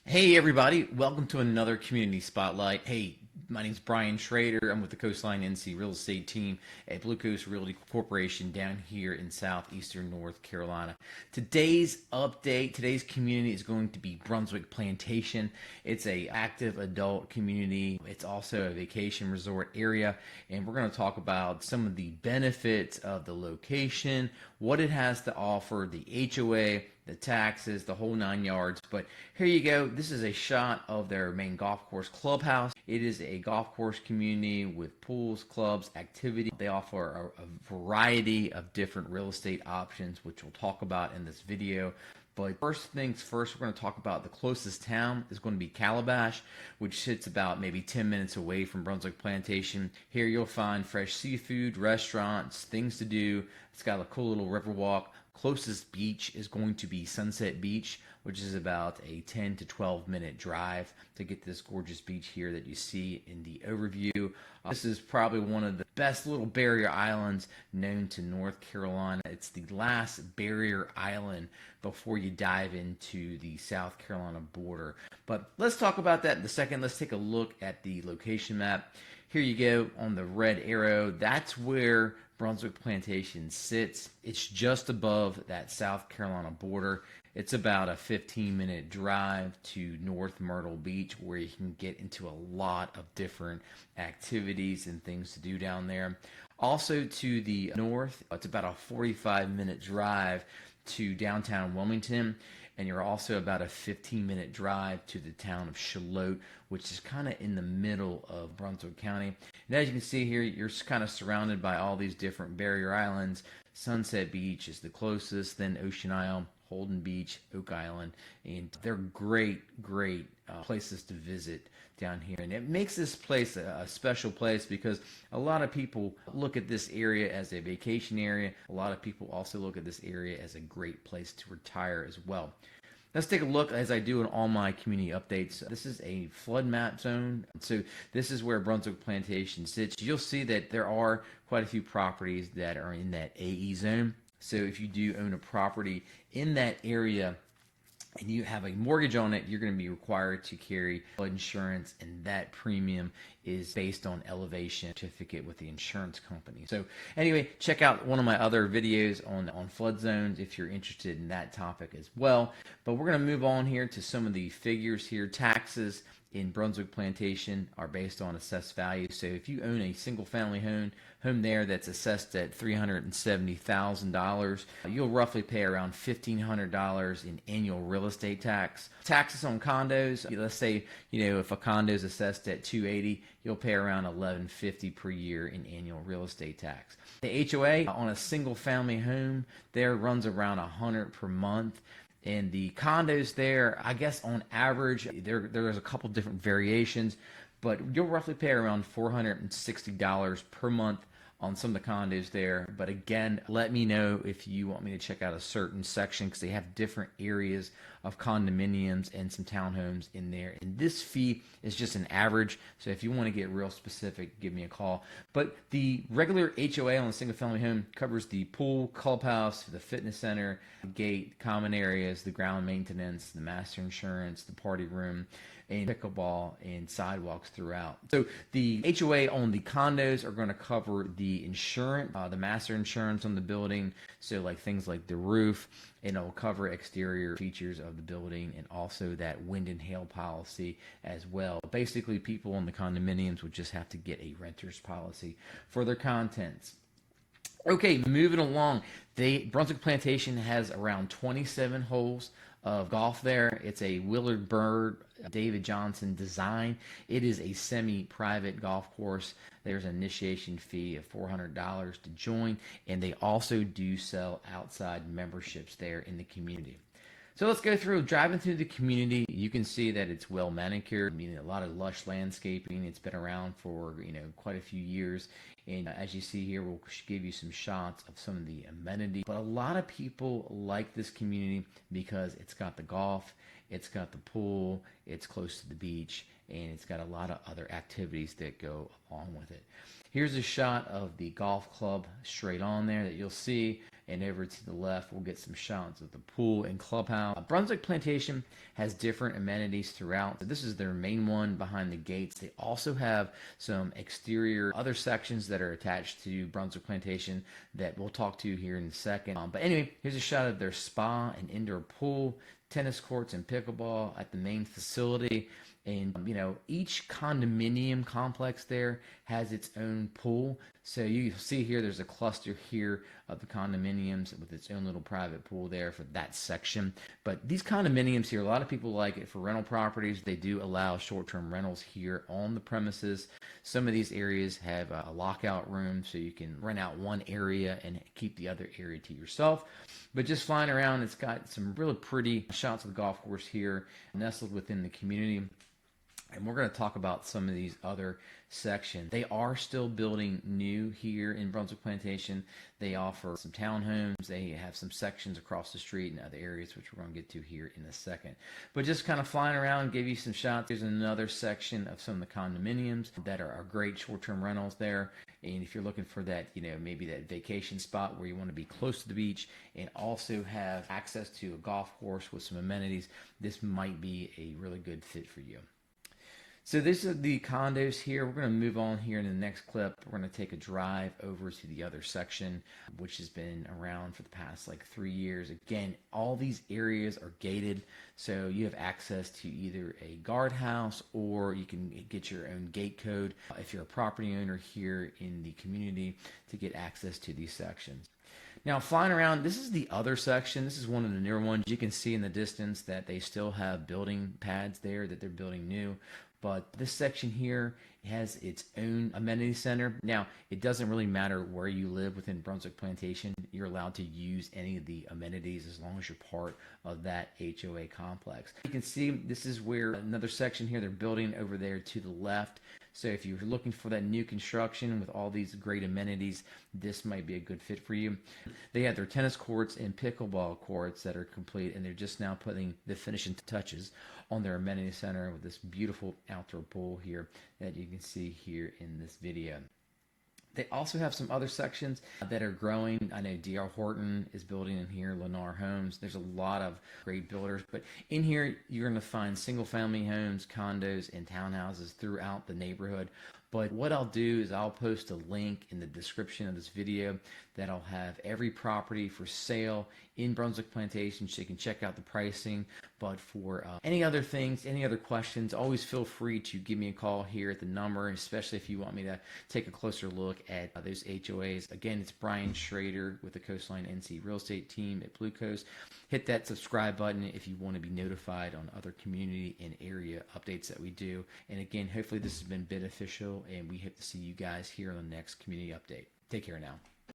Hey everybody, welcome to another Community Spotlight. Hey, my name's Brian Schrader. I'm with the Coastline NC real estate team at BlueCoast Realty Corporation down here in southeastern North Carolina. Today's update, today's community is going to be Brunswick Plantation. It's a active adult community. It's also a vacation resort area, and we're going to talk about some of the benefits of the location, what it has to offer, the HOA, the taxes, the whole 9 yards. But here you go. This is a shot of their main golf course clubhouse. It is a golf course community with pools, clubs, activity. They offer a variety of different real estate options, which we'll talk about in this video. But first things first, we're going to talk about the closest town is going to be Calabash, which sits about maybe 10 minutes away from Brunswick Plantation. Here you'll find fresh seafood, restaurants, things to do. It's got a cool little river walk. Closest beach is going to be Sunset Beach, which is about a 10 to 12-minute drive to get to this gorgeous beach here that you see in the overview. This is probably one of the best little barrier islands known to North Carolina. It's the last barrier island before you dive into the South Carolina border. But let's talk about that in a second. Let's take a look at the location map. Here you go on the red arrow. That's where Brunswick Plantation sits. It's just above that South Carolina border. It's about a 15-minute drive to North Myrtle Beach, where you can get into a lot of different activities and things to do down there. Also to the north, it's about a 45-minute drive to downtown Wilmington, and you're also about a 15-minute drive to the town of Charlotte, which is kind of in the middle of Brunswick County. And as you can see here, you're kind of surrounded by all these different barrier islands. Sunset Beach is the closest, then Ocean Isle, Holden Beach, Oak Island, and they're great places to visit down here. And it makes this place a special place because a lot of people look at this area as a vacation area. A lot of people also look at this area as a great place to retire as well. Let's take a look as I do in all my community updates. This is a flood map zone. So this is where Brunswick Plantation sits. You'll see that there are quite a few properties that are in that AE zone. So if you do own a property in that area and you have a mortgage on it, you're going to be required to carry flood insurance, and that premium is based on elevation certificate with the insurance company. So anyway, check out one of my other videos on flood zones if you're interested in that topic as well. But we're going to move on here to some of the figures here. Taxes in Brunswick Plantation are based on assessed value. So if you own a single family home there that's assessed at $370,000, you'll roughly pay around $1,500 in annual real estate tax. Taxes on condos, let's say, if a condo is assessed at $280,000, you'll pay around $1,150 per year in annual real estate tax. The HOA on a single family home there runs around $100 per month. And the condos there, I guess on average, there's a couple different variations, but you'll roughly pay around $460 per month on some of the condos there. But again, let me know if you want me to check out a certain section, because they have different areas of condominiums and some townhomes in there. And this fee is just an average, so if you want to get real specific, give me a call. But the regular HOA on a single family home covers the pool, clubhouse, the fitness center, gate, common areas, the ground maintenance, the master insurance, the party room, and pickleball and sidewalks throughout. So the HOA on the condos are going to cover the insurance, the master insurance on the building, so like things like the roof, and it'll cover exterior features of the building, and also that wind and hail policy as well. Basically, people on the condominiums would just have to get a renter's policy for their contents. Okay, moving along. Brunswick Plantation has around 27 holes of golf there. It's a Willard Bird, David Johnson design. It is a semi-private golf course. There's an initiation fee of $400 to join, and they also do sell outside memberships there in the community. So let's go through, driving through the community. You can see that it's well manicured, meaning a lot of lush landscaping. It's been around for, quite a few years. And as you see here, we'll give you some shots of some of the amenities. But a lot of people like this community because it's got the golf, it's got the pool, it's close to the beach, and it's got a lot of other activities that go along with it. Here's a shot of the golf club straight on there that you'll see. and over to the left we'll get some shots of the pool and clubhouse. Brunswick Plantation has different amenities throughout. So this is their main one behind the gates. They also have some exterior other sections that are attached to Brunswick Plantation that we'll talk to here in a second. But anyway, here's a shot of their spa and indoor pool, tennis courts and pickleball at the main facility. And, each condominium complex there has its own pool. So you see here, there's a cluster here of the condominiums with its own little private pool there for that section. But these condominiums here, a lot of people like it for rental properties. They do allow short-term rentals here on the premises. Some of these areas have a lockout room, so you can rent out one area and keep the other area to yourself. But just flying around, it's got some really pretty shots of the golf course here nestled within the community. And we're going to talk about some of these other sections. They are still building new here in Brunswick Plantation. They offer some townhomes. They have some sections across the street and other areas, which we're going to get to here in a second. But just kind of flying around, give you some shots. There's another section of some of the condominiums that are great short-term rentals there. And if you're looking for that, maybe that vacation spot where you want to be close to the beach and also have access to a golf course with some amenities, this might be a really good fit for you. So this is the condos here. We're going to move on here in the next clip. We're going to take a drive over to the other section, which has been around for the past 3 years. Again, all these areas are gated, so you have access to either a guardhouse or you can get your own gate code if you're a property owner here in the community to get access to these sections. Now, flying around, this is the other section. This is one of the newer ones. You can see in the distance that they still have building pads there that they're building new. But this section here has its own amenity center. Now, it doesn't really matter where you live within Brunswick Plantation. You're allowed to use any of the amenities as long as you're part of that HOA complex. You can see this is where another section here, they're building over there to the left. So if you're looking for that new construction with all these great amenities, this might be a good fit for you. They have their tennis courts and pickleball courts that are complete, and they're just now putting the finishing touches on their amenity center with this beautiful outdoor pool here that you can see here in this video. They also have some other sections that are growing. I know D.R. Horton is building in here, Lennar Homes. There's a lot of great builders. But in here, you're going to find single-family homes, condos, and townhouses throughout the neighborhood. But what I'll do is I'll post a link in the description of this video that'll have every property for sale in Brunswick Plantation, so you can check out the pricing. But for any other things, any other questions, always feel free to give me a call here at the number, especially if you want me to take a closer look at those HOAs. Again, it's Brian Schrader with the Coastline NC Real Estate Team at BlueCoast. Hit that subscribe button if you want to be notified on other community and area updates that we do. And again, hopefully this has been beneficial, and we hope to see you guys here on the next community update. Take care now.